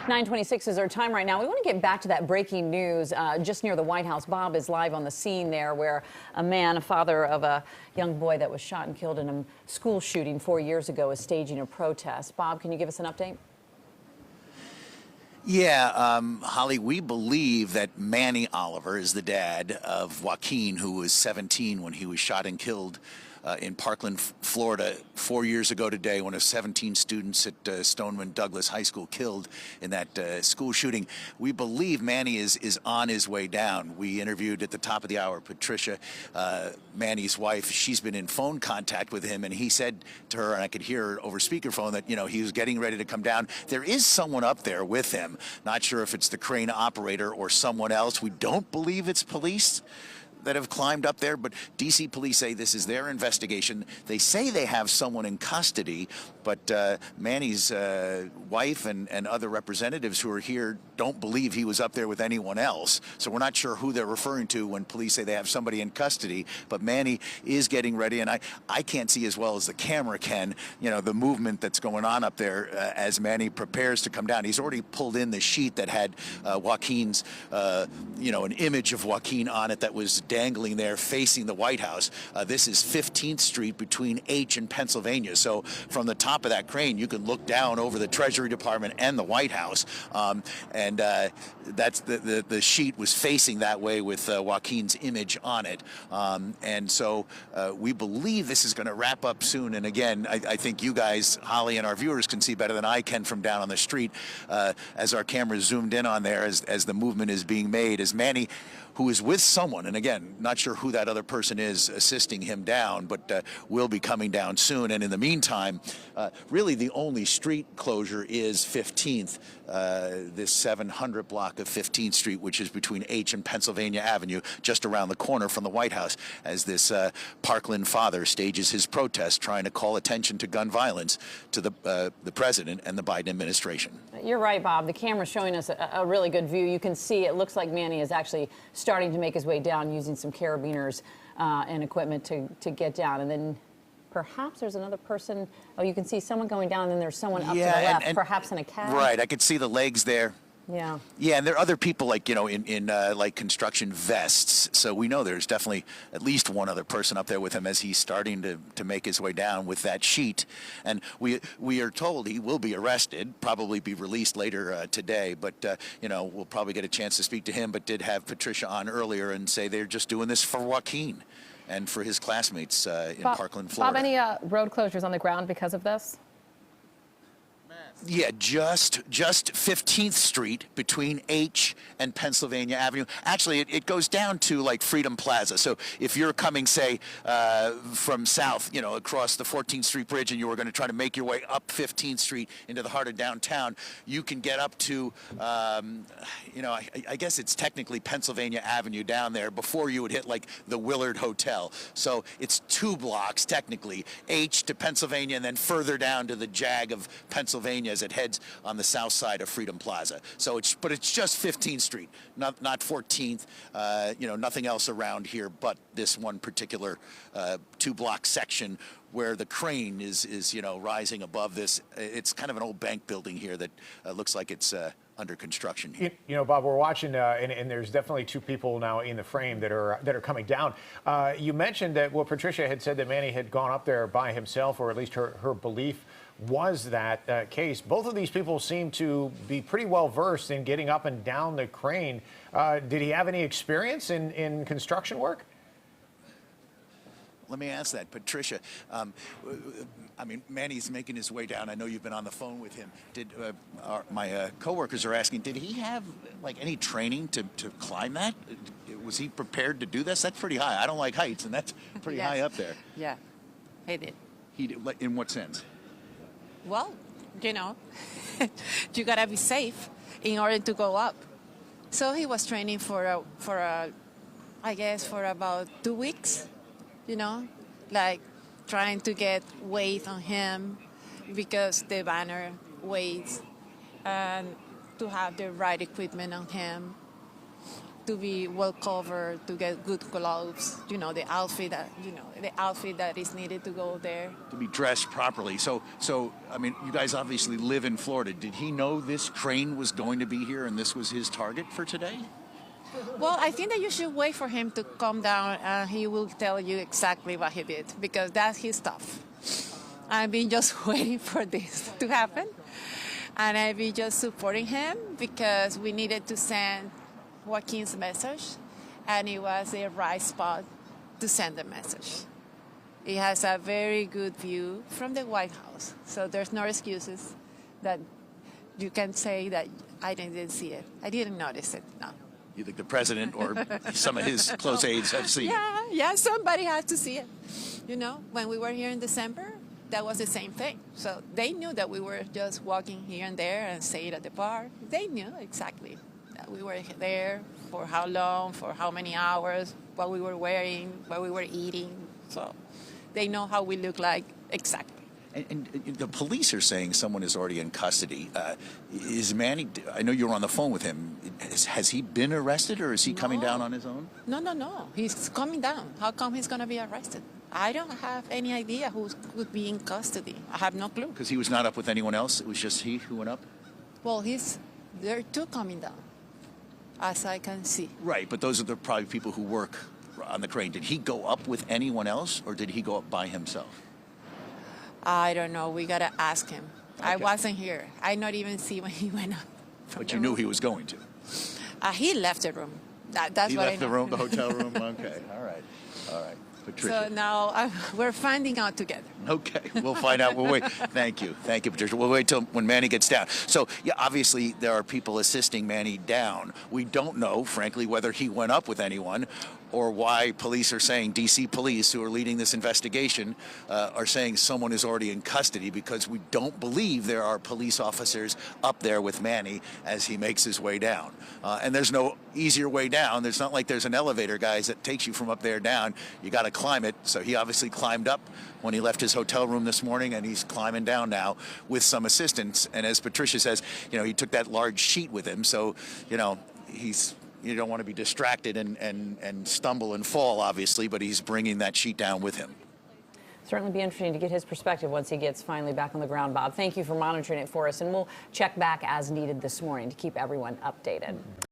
9:26 is our time right now. We want to get back to that breaking news just near the White House. Bob is live on the scene there where a man, a father of a young boy that was shot and killed in a school shooting 4 years ago, is staging a protest. Bob, can you give us an update? Yeah, Holly, we believe that Manny Oliver is the dad of Joaquin, who was 17 when he was shot and killed in Parkland, Florida, 4 years ago today, when 17 students at Stoneman Douglas High School killed in that school shooting. We believe Manny is on his way down. We interviewed at the top of the hour Patricia, Manny's wife. She's been in phone contact with him, and he said to her, and I could hear her over speakerphone, that he was getting ready to come down. There is someone up there with him. Not sure if it's the crane operator or someone else. We don't believe it's police that have climbed up there, but D.C. police say this is their investigation. They say they have someone in custody, but Manny's wife and other representatives who are here don't believe he was up there with anyone else. So we're not sure who they're referring to when police say they have somebody in custody, but Manny is getting ready, and I can't see as well as the camera can, the movement that's going on up there as Manny prepares to come down. He's already pulled in the sheet that had Joaquin's, an image of Joaquin on it that was dangling there facing the White House. This is 15th Street between H and Pennsylvania. So from the top of that crane, you can look down over the Treasury Department and the White House. And that's the sheet was facing that way with Joaquin's image on it. And so we believe this is going to wrap up soon. And again, I think you guys, Holly, and our viewers can see better than I can from down on the street as our camera zoomed in on there as the movement is being made, as Manny, who is with someone, and again, not sure who that other person is assisting him down, but will be coming down soon. And in the meantime, really the only street closure is 15th, this 700 block of 15th Street, which is between H and Pennsylvania Avenue, just around the corner from the White House, as this Parkland father stages his protest, trying to call attention to gun violence to the president and the Biden administration. You're right, Bob. The camera's showing us a really good view. You can see it looks like Manny is actually starting to make his way down using some carabiners and equipment to get down. And then perhaps there's another person. Oh, you can see someone going down, and then there's someone up to the left, and perhaps in a cab. Right, I could see the legs there. Yeah. Yeah, and there are other people like, in like construction vests. So we know there's definitely at least one other person up there with him as he's starting to make his way down with that sheet. And we are told he will be arrested, probably be released later today. But, we'll probably get a chance to speak to him, but did have Patricia on earlier and say they're just doing this for Joaquin and for his classmates in Parkland, Florida. Bob, any road closures on the ground because of this? Yeah, just 15th Street between H and Pennsylvania Avenue. Actually, it goes down to like Freedom Plaza. So if you're coming, say, from south, across the 14th Street Bridge, and you were going to try to make your way up 15th Street into the heart of downtown, you can get up to, I guess it's technically Pennsylvania Avenue down there before you would hit like the Willard Hotel. So it's 2 blocks technically, H to Pennsylvania, and then further down to the Jag of Pennsylvania as it heads on the south side of Freedom Plaza. So it's just 15th Street, not 14th. Nothing else around here but this one particular 2-block section where the crane is rising above this. It's kind of an old bank building here that looks like it's under construction here. Bob, we're watching, and there's definitely 2 people now in the frame that are coming down. You mentioned that Patricia had said that Manny had gone up there by himself, or at least her belief was that case. Both of these people seem to be pretty well versed in getting up and down the crane. Did he have any experience in construction work? Let me ask that, Patricia. Manny's making his way down. I know you've been on the phone with him. My coworkers are asking, did he have like any training to climb that? Was he prepared to do this? That's pretty high. I don't like heights, and that's pretty high up there. Yeah, he did. He did. In what sense? Well, you gotta be safe in order to go up. So he was training for I guess for about 2 weeks. Like trying to get weight on him because the banner weighs, and to have the right equipment on him. to be well covered, to get good gloves, the outfit that is needed to go there. To be dressed properly. So I mean, you guys obviously live in Florida. Did he know this crane was going to be here and this was his target for today? Well, I think that you should wait for him to come down and he will tell you exactly what he did, because that's his stuff. I've been just waiting for this to happen, and I've been just supporting him because we needed to send Joaquin's message, and it was the right spot to send the message. It has a very good view from the White House, so there's no excuses that you can say that I didn't see it. I didn't notice it, no. You think the president or some of his close aides have seen it? Yeah, somebody has to see it. When we were here in December, that was the same thing. So they knew that we were just walking here and there and staying at the park. They knew exactly that we were there, for how long, for how many hours, what we were wearing, what we were eating. So they know how we look like exactly. And the police are saying someone is already in custody. Is Manny, I know you were on the phone with him. Has he been arrested, or is he coming down on his own? No. He's coming down. How come he's going to be arrested? I don't have any idea who could be in custody. I have no clue. Because he was not up with anyone else? It was just he who went up? Well, there are two coming down, as I can see. Right, but those are probably people who work on the crane. Did he go up with anyone else, or did he go up by himself? I don't know. We got to ask him. Okay. I wasn't here. I not even see when he went up. But you knew he was going to? He left the room. That's he what left I know. the room, the hotel room? Okay, all right. Patricia. So now we're finding out together. Okay, we'll find out. We'll wait. Thank you, Patricia. We'll wait till when Manny gets down. So, yeah, obviously there are people assisting Manny down. We don't know, frankly, whether he went up with anyone or why police are saying, D.C. police, who are leading this investigation, are saying someone is already in custody, because we don't believe there are police officers up there with Manny as he makes his way down. And there's no easier way down. There's not like there's an elevator, guys, that takes you from up there down. You got to climb it. So he obviously climbed up when he left his hotel room this morning, and he's climbing down now with some assistance. And as Patricia says, he took that large sheet with him. So, you don't want to be distracted and stumble and fall, obviously, but he's bringing that sheet down with him. Certainly be interesting to get his perspective once he gets finally back on the ground, Bob. Thank you for monitoring it for us, and we'll check back as needed this morning to keep everyone updated.